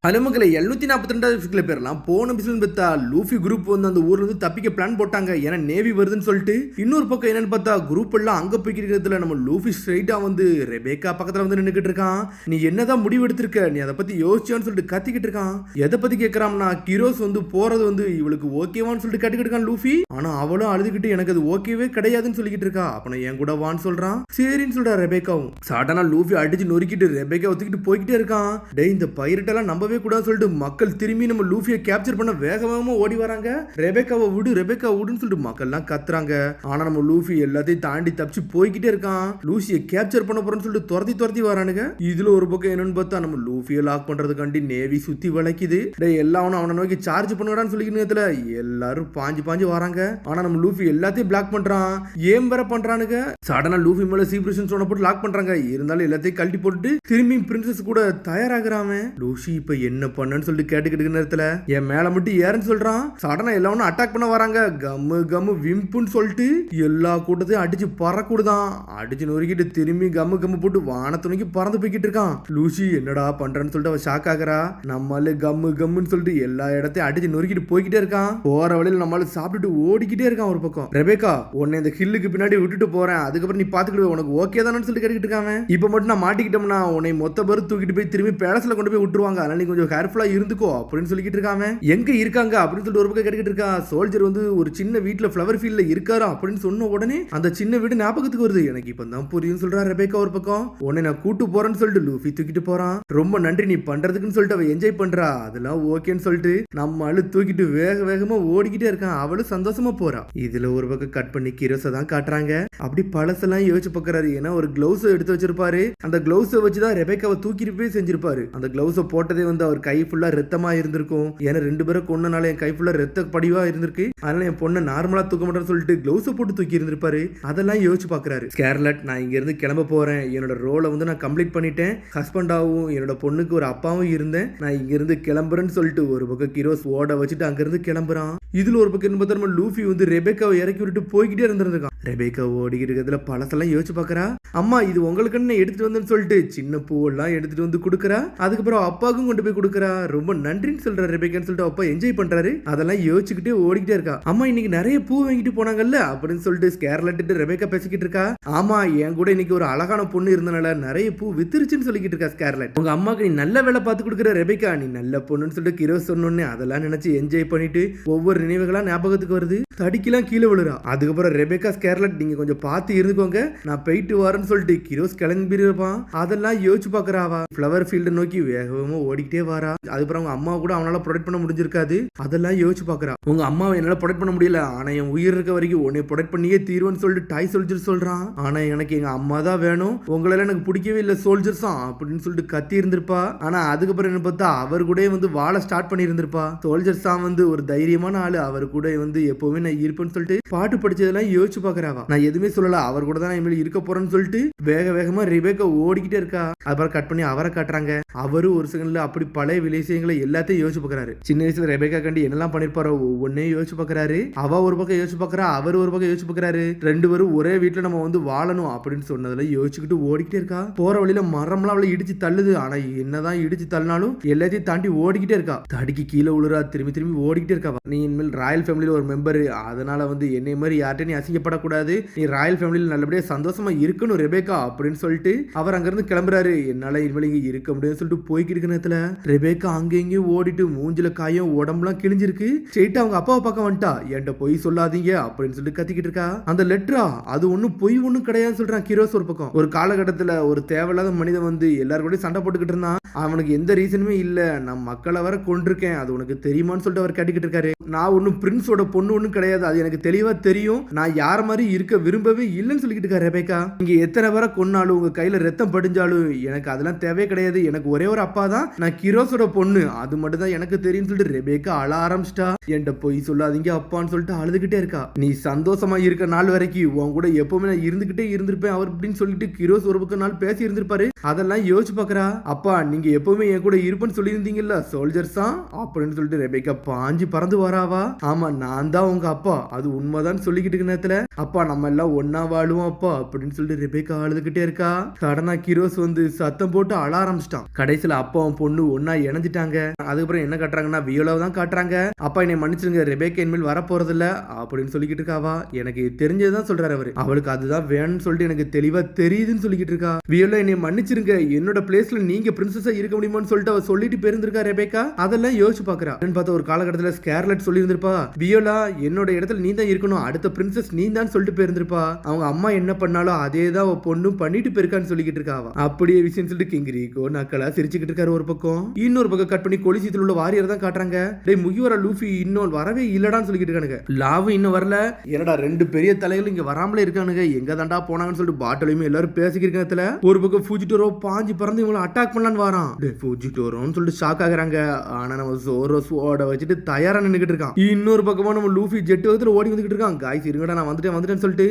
அது மக்களை 742 பேர்லாம் போன பிசினஸ் பார்த்தா லூஃபி குரூப் வந்து அந்த ஊர்ல இருந்து தப்பிக்க பிளான் போட்டாங்க. ஏன்னா நேவி வருதுன்னு சொல்லிட்டு. இன்னொரு பக்கம் என்னன்னு பார்த்தா குரூப் எல்லாம் அங்க போய்கிட்டு இருக்கிறதுல நம்ம லூஃபி ஸ்ட்ரைட்டா வந்து ரெபேக்கா பக்கத்துல வந்து நின்னுக்கிட்டு இருக்கான். நீ என்னதான் முடிவு எடுத்திருக்க, நீ அதை பத்தி யோசிச்சான்னு சொல்லிட்டு கத்திக்கிட்டு இருக்கான். எதை பத்தி கேட்கறான்னா கிரோஸ் வந்து போறது வந்து இவளுக்கு ஓகேவான்னு சொல்லிட்டு கேட்டுக்கிட்டு இருக்கான் லூஃபி. ஆனா அவளும் அழுதுகிட்டு எனக்கு அது ஓகேவே கிடையாதுன்னு சொல்லிக்கிட்டு இருக்கா. அப்ப என் கூட வான்னு சொல்றான். சரின்னு சொல்றா ரெபேக்காவும். சடனா லூஃபி அடிச்சு நொறுக்கிட்டு ரெபேக்கா ஒத்துக்கிட்டு போய்கிட்டே இருக்கான். டேய் இந்த பைரட் எல்லாம் நம்பவே கூடாது சொல்லிட்டு மக்கள் திரும்பி நம்ம லூஃபியை கேப்சர் பண்ண வேக வேகமா ஓடி வராங்க. ரெபேக்காவை விடு ரெபேக்கா விடுன்னு சொல்லிட்டு மக்கள் எல்லாம் கத்துறாங்க. ஆனா நம்ம லூஃபி எல்லாத்தையும் தாண்டி தப்பிச்சு போய்கிட்டே இருக்கான். லூசியை கேப்சர் பண்ண போறேன்னு சொல்லிட்டு துரத்தி வரானுங்க. இதுல ஒரு பக்கம் என்னன்னு பார்த்தா நம்ம லூஃபியை லாக் பண்றதுக்காண்டி நேவி சுத்தி வளைக்குது. எல்லாரும் அவனை நோக்கி சார்ஜ் பண்ணுவான்னு சொல்லிக்கிட்டு எல்லாரும் பாஞ்சு வராங்க. ஆனா நம்ம லூஃபி எல்லாத்தையும் பிளாக் பண்றான். ஏன் வேற பண்றானுங்க. சடனா லூஃபி மேல சீப்ரேஷன் சோனை போட்டு லாக் பண்றாங்க. இருந்தாலும் எல்லாத்தையும் கழட்டி போட்டு திரும்பி பிரின்சஸ் கூட தயாராகிறாம. லூசி இப்ப என்ன பண்ணன்னு சொல்லிட்டு கேட்டுக்கிட்டு நேரத்துல என் மேல மட்டும் ஏறன்னு சொல்றான். சடனா எல்லாரும் அட்டாக் பண்ண வராங்க. கம்மு விம்புன்னு சொல்லிட்டு எல்லா கூட்டத்தையும் அடிச்சு பறக்கூடுதான். அடிச்சு நொறுக்கிட்டு திரும்பி கம்மு போட்டு வானத்துணைக்கு பறந்து போய்கிட்டு இருக்கான். லூசி என்னடா பண்றன்னு சொல்லிட்டு அவ ஷாக் ஆகுறா. நம்மள கம்முன்னு சொல்லிட்டு எல்லா இடத்தையும் அடிச்சு நொறுக்கிட்டு போய்கிட்டே இருக்கான். போற வழியில நம்மளால சாப்பிட்டுட்டு ஓடிக்கிட்டே இருக்கான். ஒரு பக்கம் ரெபேக்கா உன்னை இந்த ஹில்லுக்கு பின்னாடி விட்டுட்டு போறேன், அதுக்கப்புறம் நீ பாத்துக்கிட்டு உனக்கு ஓகே தானு சொல்லிட்டு கேட்டுக்கிட்டு இருக்காங்க. இப்ப மட்டும் நான் மாட்டிக்கிட்டோம்னா உன்னை மொத்த பேர் தூக்கிட்டு போய் திரும்பி பேலஸ்ல கொண்டு போய் விட்டுருவாங்க. அதனால நீ கொஞ்சம் கேர்ஃபுல்லா இருந்துக்கோ அப்படின்னு சொல்லிக்கிட்டு இருக்காங்க. எங்க இருக்காங்க அப்படின்னு சொல்லிட்டு ஒரு பக்கம் கேட்டுக்கிட்டு இருக்கா. சோல்ஜர் வந்து ஒரு சின்ன வீட்டுல ஃபிளவர் ஃபீல்ட்ல இருக்காரா அப்படின்னு சொன்ன உடனே அந்த சின்ன வீடு ஞாபகத்துக்கு வருது. எனக்கு இப்பதான் புரியும் சொல்றா ரெபேக்கா. ஒரு பக்கம் உன்னை நான் கூட்டு போறேன்னு சொல்லிட்டு லூஃபி தூக்கிட்டு போறான். ரொம்ப நன்றி நீ பண்றதுக்குன்னு சொல்லிட்டு அவ என்ஜாய் பண்றா. அதெல்லாம் ஓகேன்னு சொல்லிட்டு நம்ம ஆளு தூக்கிட்டு வேகமா ஓடிக்கிட்டே இருக்கான். அவளும் சந்தோஷமா போறா. இதுல ஒரு பக்கம் கட் பண்ணி கிரோஸை தான் காட்டுறாங்க. அப்படி பழசெல்லாம் யோசிச்சு பாக்குறாரு. ஏன்னா ஒரு கிளவுஸ் எடுத்து வச்சிருப்பாரு. அந்த கிளவுஸை வச்சுதான் ரெபேக்காவை தூக்கிட்டு போய் செஞ்சிருப்பாரு. அந்த கிளவுஸை போட்டதே வந்து அவர் கை ஃபுல்லா ரத்தமா இருந்திருக்கும். ஏன்னா 2 பேரும் கொன்னனால என் கை ஃபுல்லா ரத்த படிவா இருந்திருக்கு. அதனால என் பொண்ணை நார்மலா தூக்க மாட்டேன்னு சொல்லிட்டு கிளவுஸை போட்டு தூக்கி இருந்திருப்பாரு. அதெல்லாம் யோசிச்சு பாக்குறாரு. ஸ்கார்லட் நான் இங்க இருந்து கிளம்ப போறேன். என்னோட ரோலை வந்து நான் கம்ப்ளீட் பண்ணிட்டேன். ஹஸ்பண்டாவும் என்னோட பொண்ணுக்கு ஒரு அப்பாவும் இருந்தேன். நான் இங்க இருந்து கிளம்புறேன்னு சொல்லிட்டு ஒரு பக்கம் கிரோஸ் ஓட வச்சுட்டு அங்க இருந்து கிளம்புறான். இதுல ஒரு பக்கம் பார்த்தா லூஃபி வந்து ரெபேக்காவை இறக்கி விட்டு போய்கிட்டே இருந்திருக்கான். ரெபேக்கா ஓடிக்கிட்டு இருக்கிறதுல பழசெல்லாம் யோசிச்சு பாக்குறா. அம்மா இது உங்களுக்கு எடுத்துட்டு வந்தேன்னு சொல்லிட்டு சின்ன பூவெல்லாம் எடுத்துட்டு வந்து கொடுக்குறா. அதுக்கப்புறம் அப்பாவுக்கும் கொண்டு போய் கொடுக்குறா. ரொம்ப நன்றின்னு சொல்ற ரெபேக்கான்னு சொல்லிட்டு அப்பா என்ஜாய் பண்றாரு. அதெல்லாம் யோசிச்சுக்கிட்டே ஓடிக்கிட்டே இருக்கா. அம்மா இன்னைக்கு நிறைய பூ வாங்கிட்டு போனாங்கல்ல அப்படின்னு சொல்லிட்டு ஸ்கார்லட் ரெபேக்கா பேசிக்கிட்டு இருக்கா. ஆமா என் கூட இன்னைக்கு ஒரு அழகான பொண்ணு இருந்தனால நிறைய பூ வித்துருச்சுன்னு சொல்லிக்கிட்டு இருக்கா ஸ்கார்லட். உங்க அம்மாக்கு நீ நல்ல வேலை பார்த்து கொடுக்குற ரெபேக்கா, நீ நல்ல பொண்ணுன்னு சொல்லிட்டு கிரோஸ் சொன்னோன்னு அதெல்லாம் நினைச்சு என்ஜாய் பண்ணிட்டு ஒவ்வொரு நினைவுகளா ஞாபகத்துக்கு வருது. தடிக்கெல்லாம் கீழே விழுறா. அதுக்கப்புறம் ரெபேக்கா ஸ்கார்லட் நீங்க கொஞ்சம் பார்த்து இருந்துக்கோங்க, நான் போயிட்டு வரேன்னு சொல்லிட்டு கிரோஸ் கிளம்பிருப்பான். அதெல்லாம் யோசிச்சு பாக்குறாவா. ஃபிளவர் ஃபீல்டு நோக்கி வேகமா ஓடிக்கிட்டே வரா. அதுக்கப்புறம் அவங்க அம்மா கூட அவனால ப்ரொடெக்ட் பண்ண முடிஞ்சிருக்காது. அதெல்லாம் யோசிச்சு பாக்குறா. உங்க அம்மாவை என்னால ப்ரொடெக்ட் பண்ண முடியல, ஆனா என் உயிர் இருக்க வரைக்கும் உன்னை ப்ரொடெக்ட் பண்ணியே தீர்வுன்னு சொல்லிட்டு டாய் சோல்ஜர் சொல்றான். ஆனா எனக்கு எங்க அம்மா தான் வேணும், உங்களால எனக்கு பிடிக்கவே இல்லை சோல்ஜர்ஸா அப்படின்னு சொல்லிட்டு கத்தி இருந்திருப்பா. ஆனா அதுக்கப்புறம் என்ன பார்த்தா அவர் கூட வந்து வாழ ஸ்டார்ட் பண்ணி இருந்திருப்பா. சோல்ஜர்ஸா வந்து ஒரு தைரியமான ஆளு, அவர் கூட வந்து எப்பவுமே நான் இருப்பேன்னு சொல்லிட்டு பாட்டு படிச்சதெல்லாம் யோசிச்சு பாக்குறாவா. நான் எதுவுமே சொல்லல, அவர் கூட தான் நான் இனிமேல் இருக்க போறேன்னு சொல்லிட்டு வேகமா ரெபேக்கா ஓடிக்கிட்டே இருக்கா. அப்புறம் கட் பண்ணி அவரை காட்டுறாங்க. அவரு ஒரு செகண்ட்ல அப்படி பழைய விஷயங்களை எல்லாத்தையும் யோசிச்சு பாக்குறாரு. சின்ன வயசுல ரெபேக்கா கண்டி என்னெல்லாம் பண்ணிருப்பாரோ ஒவ்வொன்னே யோசிச்சு பாக்குறாரு. அவ ஒரு பக்கம் யோசிச்சு பாக்குறா, அவர் ஒரு பக்கம் யோசிச்சு பாக்குறாரு. 2 பேரும் ஒரே வீட்டுல நம்ம வந்து வாழணும் அப்படின்னு சொன்னதுல யோசிச்சுக்கிட்டு ஓடிக்கிட்டே இருக்கா. போற வழியில மரம்லாம் அவளை இடிச்சு தள்ளுது. ஆனா என்னதான் இடிச்சு தள்ளினாலும் எல்லாத்தையும் தாண்டி ஓடிக்கிட்டே இருக்கா. தடிக்கு கீழே விழுறா. திரும்பி ஓடிக்கிட்டே இருக்கா. நீ இனிமேல் ராயல் ஃபேமிலியில ஒரு மெம்பர், அதனால வந்து என்னை மாதிரி யார்கிட்ட நீ அசிங்கப்படக்கூடாது, நீ ராயல் ஃபேமிலியில் நல்லபடியா சந்தோஷமா இருக்கணும் ரெபேக்கா அப்படின்னு சொல்லிட்டு அவர் அங்கிருந்து கிளம்புறாரு. என்னால இனிமேல் இங்க இருக்க முடியும்னு சொல்லிட்டு போய்கிட்டு இருக்க நேரத்துல ரெபேக்கா அங்கேயும் ஓடிட்டு மூஞ்சில காயம் உடம்புலாம் கிழிஞ்சிருக்கு. ஸ்ட்ரெயிட்டா அவங்க அப்பாவை பார்க்க வந்துட்டா. என்கிட்ட பொய் சொல்லாதீங்க அப்படின்னு சொல்லிட்டு கத்திக்கிட்டு இருக்கா. அந்த லெட்டரா அது ஒன்னும் பொய் ஒன்னும் கிடையாதுன்னு சொல்றான் கிரோஸ். ஒரு பக்கம் ஒரு காலகட்டத்துல ஒரு தேவையில்லாத மனிதன் வந்து எல்லாரும் கூட சண்டை போட்டுக்கிட்டு இருந்தான். அவனுக்கு எந்த ரீசனுமே இல்ல, நான் மக்களை வர கொண்டிருக்கேன், அது உனக்கு தெரியுமான்னு சொல்லிட்டு அவர் கேட்டுக்கிட்டு இருக்காரு. நான் ஒன்னும் பிரின்ஸோட பொண்ணு ஒன்னும் கிடையாது, அது எனக்கு தெளிவா தெரியும், நான் யார மாதிரி இருக்க விரும்பவே இல்லைன்னு சொல்லிக்கிட்டு இருக்காரு ரெபேக்கா. இங்க எத்தனை பேரை கொன்னாலும் உங்க கையில ரத்தம் படிஞ்சாலும் எனக்கு அதெல்லாம் தேவையே கிடையாது, எனக்கு ஒரே ஒரு அப்பா தான், நான் கிரோஸோட பொண்ணு, அது மட்டும் தான் எனக்கு தெரியும் சொல்லிட்டு ரெபேக்கா அழ ஆரம்பிச்சிட்டா. என்கிட்ட போய் சொல்லாதீங்க அப்பான்னு சொல்லிட்டு அழுதுகிட்டே இருக்கா. நீ சந்தோஷமா இருக்க நாள் வரைக்கும் உன் கூட எப்பவுமே நான் இருந்துகிட்டே இருந்திருப்பேன் அவர் அப்படின்னு சொல்லிட்டு கிரோஸ் ஒரு பக்கம் நாள் பேசி இருந்திருப்பாரு. அதெல்லாம் யோசிச்சு பாக்குறா. அப்பா நீங்க எப்பவுமே என் கூட இருப்பேன்னு சொல்லி இருந்தீங்கல்ல சோல்ஜர்ஸா அப்படின்னு சொல்லிட்டு ரெபேக்கா பாஞ்சு பறந்து வரா. சொல்றாவா. ஆமா நான் தான் உங்க அப்பா, அது உண்மைதான் சொல்லிக்கிட்டு இருக்க நேரத்துல அப்பா நம்ம எல்லாம் ஒன்னா வாழுவோம் அப்பா அப்படின்னு சொல்லிட்டு ரெபேக்கா அழுதுகிட்டே இருக்கா. சடனா கிரோஸ் வந்து சத்தம் போட்டு அழ ஆரம்பிச்சிட்டான். கடைசியில அப்பாவும் பொண்ணு ஒன்னா இணைஞ்சிட்டாங்க. அதுக்கப்புறம் என்ன காட்டுறாங்கன்னா வியோலாவை தான் காட்டுறாங்க. அப்பா என்னை மன்னிச்சிருங்க, ரெபேக்கா இனிமேல் வரப்போறது இல்ல அப்படின்னு சொல்லிக்கிட்டு இருக்காவா. எனக்கு தெரிஞ்சதுதான் சொல்றாரு அவரு, அவளுக்கு அதுதான் வேணும்னு சொல்லிட்டு எனக்கு தெளிவா தெரியுதுன்னு சொல்லிக்கிட்டு இருக்கா. வியோலா என்னை மன்னிச்சிருங்க, என்னோட பிளேஸ்ல நீங்க பிரின்சஸா இருக்க முடியுமான்னு சொல்லிட்டு அவ சொல்லிட்டு போயிருந்திருக்கா ரெபேக்கா. அதெல்லாம் யோசிச்சு பாக்குறா. பார்த்தா ஒரு காலகட்டத்தில் ஸ்கார்லெட் சொல்லி இருந்திருப்பா, வியோலா என்னோட இடத்துல நீ தான் இருக்கணும், அடுத்த பிரின்சஸ் நீ தான் சொல்லிட்டு போயிருந்திருப்பா. அவங்க அம்மா என்ன பண்ணாலும் அதே தான் பொண்ணு பண்ணிட்டு போயிருக்கான்னு சொல்லிக்கிட்டு இருக்காவா. அப்படியே விஷயம் சொல்லிட்டு கிங்கிரிக்கோ நக்கலா சிரிச்சுக்கிட்டு இருக்காரு ஒரு பக்கம். இன்னொரு பக்கம் கட் பண்ணி கொலிசியத்தில் உள்ள வாரியர் தான் காட்டுறாங்க. டேய் முகிவரா லூஃபி இன்னும் வரவே இல்லடான்னு சொல்லிக்கிட்டு இருக்கானுங்க. லாவும் இன்னும் வரல. என்னடா ரெண்டு பெரிய தலைகள் இங்க வராமலே இருக்கானுங்க, எங்க தாண்டா போனாங்கன்னு சொல்லிட்டு பாட்டலையுமே எல்லாரும் பேசிக்கிட்டு இருக்கத்துல ஒரு பக்கம் ஃபூஜிட்டோரோ பாஞ்சு பறந்து இவங்களை அட்டாக் பண்ணலான்னு வரான். ஃபூஜிட்டோரோன்னு சொல்லிட்டு ஷாக் ஆகுறாங்க. ஆனா நம்ம சோரோஸோட வச்சுட்டு தயாரா நின்னுக்கிட்டு இருக்கான். இன்னொரு பக்கமா நம்ம லூஃபி ஜெட் வகத்துல ஓடி வந்துகிட்டு இருக்கான். காய்ஸ் இருங்கடா நான் வந்துட்டேன்னு சொல்லிட்டு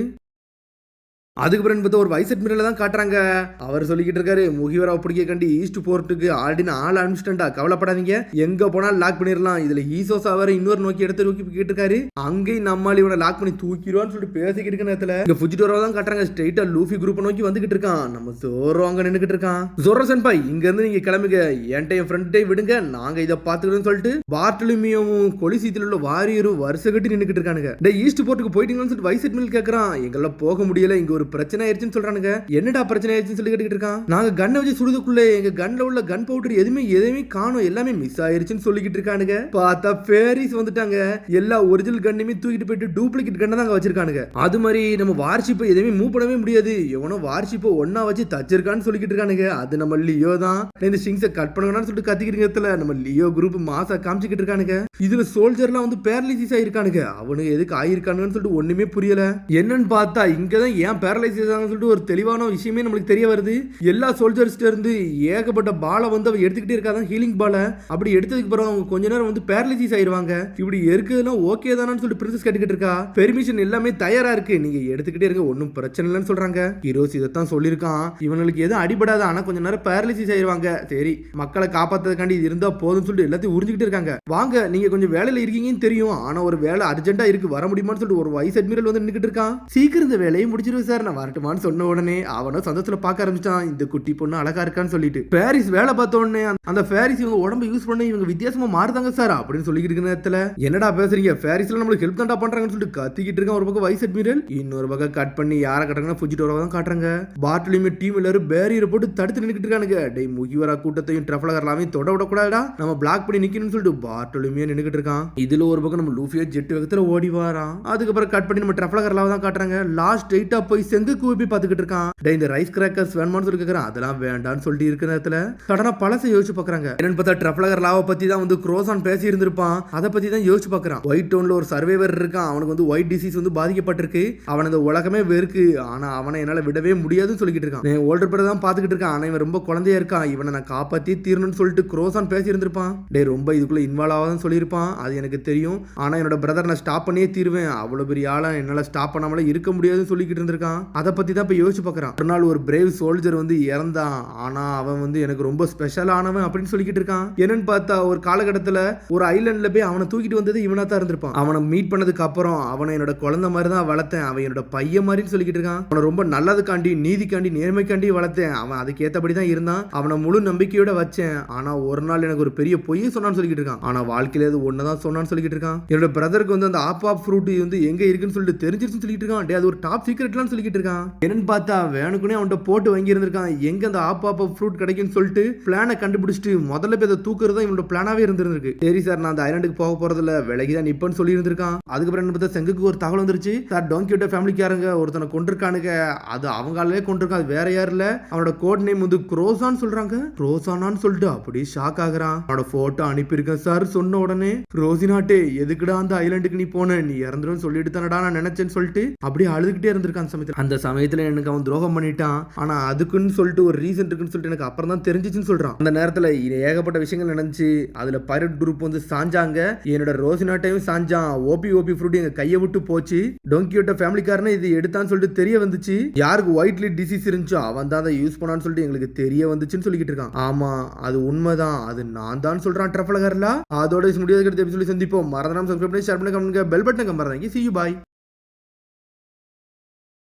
அதுக்கப்புறம் பார்த்தா ஒரு வைஸ் அட்மிரல தான் காட்டுறாங்க. அவர் சொல்லிக்கிட்டு இருக்காரு, முகிவராவை பிடிக்க கண்டி ஈஸ்ட் போர்ட்டுக்கு ஆல்ரெடி ஆள் அனுப்பிச்சிட்டா, கவலைப்படாதீங்க, எங்க போனாலும் லாக் பண்ணிடலாம். இதுல ஈசோஸ் அவர் இன்னொரு நோக்கி எடுத்து நோக்கி போயிட்டு இருக்காரு. அங்கேயும் நம்மால் இவனை லாக் பண்ணி தூக்கிடுவான்னு சொல்லிட்டு பேசிக்கிட்டு இருக்க நேரத்துல இங்க ஃபுஜிடோரா தான் காட்டுறாங்க. ஸ்ட்ரெயிட்டா லூஃபி குரூப் நோக்கி வந்துகிட்டு இருக்கான். நம்ம ஜோரோ அங்க நின்னுக்கிட்டு இருக்கான். ஜோரோ சென்பாய் இங்க இருந்து நீங்க கிளம்புங்க, என்கிட்ட என் ஃப்ரெண்டை விடுங்க, நாங்க இதை பாத்துக்கிறோம்னு சொல்லிட்டு பார்ட்டலுமியும் கொலிசீத்தில் உள்ள வாரியரும் வருஷ கட்டி நின்னுக்கிட்டு இருக்கானுங்க. ஈஸ்ட் போர்ட்டுக்கு போயிட்டீங்கன்னு சொல்லிட்டு வைஸ் அட்மிரல் கேட்கறான். எங்கெல்லாம் போக முடியல, இங்க ஒரு பிரச்சனை ஆயிடுச்சுன்னு சொல்றானுங்க. என்னடா பிரச்சனை ஆயிடுச்சுன்னு சொல்லி கேட்டுக்கிட்டு இருக்கான். நாங்க கன்னை வச்சு சுடுதுக்குள்ள எங்க கன்ல உள்ள கன் பவுடர் எதுவுமே காணோம், எல்லாமே மிஸ் ஆயிருச்சுன்னு சொல்லிக்கிட்டு இருக்கானுங்க. பார்த்தா ஃபேரிஸ் வந்துட்டாங்க. எல்லா ஒரிஜினல் கன்னையுமே தூக்கிட்டு போயிட்டு டூப்ளிகேட் கன்னை தான் வச்சிருக்கானுங்க. அது மாதிரி நம்ம வார்ஷிப்பை எதுவுமே மூவ் பண்ணவே முடியாது, எவனோ வார்ஷிப்பை ஒன்னா வச்சு தச்சிருக்கான்னு சொல்லிக்கிட்டு இருக்கானுங்க. அது நம்ம லியோ தான். இந்த ஸ்ட்ரிங்ஸை கட் பண்ணுங்கன்னு சொல்லிட்டு கத்திக்கிட்டு நம்ம லியோ குரூப் மாசா காமிச்சிக்கிட்டு இருக்கானுங்க. இதுல சோல்ஜர்லாம் வந்து பேரலைசிஸ் ஆயிருக்கானுங்க. அவனுக்கு எதுக்கு ஆயிருக்கானுங்கன்னு சொல்லிட்டு ஒண்ணுமே புரியல. என்னன்னு பார்த்தா இங்கதான் ஏன் பேரலைசிஸ் சொல்லிட்டு ஒரு தெளிவான விஷயமே நம்மளுக்கு தெரிய வருது. எல்லா சோல்ஜர்ஸ்ல இருந்து ஏகப்பட்ட பாலை வந்து அவ எடுத்துக்கிட்டே இருக்காதான், ஹீலிங் பாலை. அப்படி எடுத்ததுக்கு பிறகு அவங்க கொஞ்ச நேரம் வந்து பேரலைசிஸ் ஆயிருவாங்க. இப்படி இருக்குதுன்னா ஓகே தானு சொல்லிட்டு பிரின்சஸ் கேட்டுக்கிட்டு இருக்கா. பெர்மிஷன் எல்லாமே தயாரா இருக்கு, நீங்க எடுத்துக்கிட்டே இருங்க, ஒன்னும் பிரச்சனை இல்லைன்னு சொல்றாங்க. ஹீரோஸ் இதைத்தான் சொல்லியிருக்கான். இவங்களுக்கு எதுவும் அடிபடாது, ஆனா கொஞ்ச நேரம் பேரலைசிஸ் ஆயிருவாங்க. சரி மக்களை காப்பாத்துறதுக்காண்டி இது இருந்தா போதும்னு சொல்லிட்டு எல்லாத்தையும் உறிஞ்சிக்கிட்டு இருக்காங்க. வாங்க நீங்க கொஞ்சம் வேலையில இருக்கீங்கன்னு தெரியும், ஆனா ஒரு வேலை அர்ஜென்ட்டா இருக்கு, வர முடியுமான்னு சொல்லிட்டு ஒரு வைஸ் அட்மிரல் வந்து நின்னுக்கிட்டு இருக்கான். சீக்கிரம் இந்த வேலையை முடிச்சிருவேன் சார், நான் வரட்டுமான்னு சொன்ன உடனே அவனும் சந்தோஷத்துல பார்க்க ஆரம்பிச்சான். இந்த குட்டி பொண்ணு அழகா இருக்கான்னு சொல்லிட்டு பாரிஸ் வேலை பார்த்த உடனே அந்த பாரிஸ் இவங்க உடம்பு யூஸ் பண்ண இவங்க வித்தியாசமா மாறுதாங்க சார் அப்படின்னு சொல்லிட்டு இருக்க நேரத்துல என்னடா பேசுறீங்க, பாரிஸ்ல நம்மளுக்கு ஹெல்ப் தான்டா பண்றாங்கன்னு சொல்லிட்டு கத்திக்கிட்டு இருக்கான். ஒரு பக்கம் வைஸ் அட்மிரல், இன்னொரு பக்கம் கட் பண்ணி யாரை காட்டுறாங்கன்னா ஃபுஜிடோரா தான் காட்டுறாங்க. பாட்டிலுமே டீம் எல்லாரும் பேரியரை போட்டு தடுத்து நின்னுக்கிட்டு இருக்கானுங்க. டேய் முகிவரா கூட்டத்தையும் ட்ரஃபலகர்லாமே தொட விடக்கூடாதா, நம்ம பிளாக் பண்ணி நிக்கணும்னு சொல்லிட்டு பாட்டிலுமே நின்னுக்கிட்டு இருக்கான். இதுல ஒரு பக்கம் நம்ம லூஃபியா ஜெட் வேகத்துல ஓடி வாரான். அதுக்கப்புறம் கட் பண்ணி நம்ம ட்ரஃபலகர்லாவை தான் காட்டுறாங்க. லாஸ்ட் எயிட்டா போய் செங்குக்கு போய் பார்த்துக்கிட்டு இருக்கான். இந்த ரைஸ் கிராக்கர்ஸ் வேணுமான்னு சொல்லி கேட்கறான். அதெல்லாம் வேண்டான்னு சொல்லிட்டு இருக்கிற நேரத்துல சடனா பழசை யோசிச்சு பாக்குறாங்க. என்னன்னு பார்த்தா ட்ரஃபலகர் லாவை பத்தி தான் வந்து குரோசான் பேசி இருந்திருப்பான். அதை பத்தி தான் யோசிச்சு பாக்குறான். ஒயிட் டவுன்ல ஒரு சர்வைவர் இருக்கான், அவனுக்கு வந்து ஒயிட் டிசீஸ் வந்து பாதிக்கப்பட்டிருக்கு, அவன் இந்த உலகமே வெறுக்கு, ஆனா அவனை என்னால விடவே முடியாதுன்னு சொல்லிக்கிட்டு இருக்கான். ஓல்டர் பேர் தான் பாத்துக்கிட்டு இருக்கான், ஆனா இவன் ரொம்ப குழந்தையா இருக்கான், இவனை நான் காப்பாத்தி தீரணும்னு சொல்லிட்டு குரோசான் பேசி இருந்திருப்பான். டே ரொம்ப இதுக்குள்ள இன்வால்வ் ஆகாதுன்னு சொல்லியிருப்பான். அது எனக்கு தெரியும், ஆனா என்னோட பிரதர் நான் ஸ்டாப் பண்ணியே தீருவேன், அவ்வளவு பெரிய ஆளா என்னால ஸ்டாப் பண்ணாமலே இருக்க முடியாதுன்னு சொல்லிக்கிட்டு இருந்திருக்கான். அதை பத்தி தான் இப்ப யோசிச்சு பாக்குறான். ஒரு நாள் ஒரு பிரேவ் சோல்ஜர் வந்து இறந்தான், ஆனா அவன் வந்து எனக்கு ரொம்ப ஸ்பெஷலானவன் அப்படின்னு சொல்லிக்கிட்டு இருக்கான். என்னன்னு பார்த்தா ஒரு காலகட்டத்தில் ஒரு ஐலண்ட்ல போய் அவனை தூக்கிட்டு வந்தது இவனா தான் இருந்திருப்பான். அவனை மீட் பண்ணதுக்கு அப்புறம் அவனை என்னோட குழந்தை மாதிரி தான் வளர்த்தேன், அவன் என்னோட பையன் மாதிரின்னு சொல்லிக்கிட்டு இருக்கான். அவனை ரொம்ப நல்லதுக்காண்டி நீதிக்காண்டி நேர்மைக்காண்டி வளர்த்தேன், அவன் அதுக்கு ஏற்றபடி தான் இருந்தான், அவனை முழு நம்பிக்கையோட வச்சேன். ஆனா ஒரு நாள் எனக்கு ஒரு பெரிய பொய்யை சொன்னான்னு சொல்லிக்கிட்டு இருக்கான். ஆனா வாழ்க்கையில அது ஒன்னதான் சொன்னான்னு சொல்லிக்கிட்டு இருக்கான். என்னோட பிரதருக்கு வந்து அந்த ஆப் ஃப்ரூட் வந்து எங்க இருக்குன்னு சொல்லிட்டு தெரிஞ்சிருச்சுன்னு சொல்லிட்டு இருக்கான். அது ஒரு டாப் சீக்ரெட்லாம் சொல்லிக்கிட்டு இருக்கான். என்னன்னு பார்த்தா வேணுக்குனே அவன்கிட்ட போட்டு வாங்கி இருந்திருக்கான், எங்க அந்த ஆப் ஃப்ரூட் கிடைக்குன்னு சொல்லிட்டு பிளானை கண்டுபிடிச்சிட்டு முதல்ல போய் அதை தூக்குறது இவனோட பிளானாவே இருந்திருக்கு. சரி சார் நான் அந்த ஐலாண்டுக்கு போக போறதுல விலகி தான் நிப்பன்னு சொல்லி இருந்திருக்கான். அதுக்கப்புறம் என்ன பார்த்தா செங்குக்கு ஒரு தகவல் வந்துருச்சு, சார் டோங்கியோட ஃபேமிலிக்காரங்க ஒருத்தனை கொண்டிருக்கானுங்க, அது அவங்களாலே கொண்டிருக்கான், அது வேற யாரும் இல்ல, அவனோட கோட் நேம் வந்து குரோசான்னு சொல்றாங்க. குரோசானான்னு சொல்லிட்டு அப்படி ஷாக் ஆகுறான். அவனோட போட்டோ அனுப்பியிருக்கேன் சார் சொன்ன உடனே ரோசினாட்டே எதுக்குடா அந்த ஐலாண்டுக்கு நீ போன, நீ இறந்துடும் சொல்லிட்டு தானடா நான் நினைச்சேன்னு சொல்லிட்டு அப்படியே அழுதுகிட்டே இருந்திருக்கான் சமயத்தில். அந்த சமயத்துல எனக்கு அவன் துரோகம் பண்ணிட்டான், ஆனா அதுக்குன்னு சொல்லிட்டு ஒரு ரீசன் இருக்குன்னு சொல்லிட்டு எனக்கு அப்புறம் தான் தெரிஞ்சிச்சுன்னு சொல்றான். அந்த நேரத்துல ஏகப்பட்ட விஷயங்கள் நடந்துச்சு. அதுல பைரட் குரூப் வந்து சாஞ்சாங்க, என்னோட ரோசினாட்டையும் சாஞ்சான், ஓபி ஃப்ரூட் எங்க கையை விட்டு போச்சு. டோங்கியோட ஃபேமிலிக்காரனே இது எடுத்தான்னு சொல்லிட்டு தெரிய வந்துச்சு. யாருக்கு ஒயிட் லிட் டிசீஸ் இருந்துச்சோ அவன் தான் அதை யூஸ் பண்ணான்னு சொல்லிட்டு எங்களுக்கு தெரிய வந்துச்சுன்னு சொல்லிக்கிட்டு இருக்கான். ஆமா அது உண்மைதான், அது நான் தான் சொல்றான் ட்ரஃபலகர்ல. அதோட முடியாத எபிசோட சந்திப்போம். மறந்துடாம சப்ஸ்கிரைப் பண்ணி ஷேர் பண்ணி கமெண்ட் பெல் பட்டன் கம்பறாங்க. See you bye.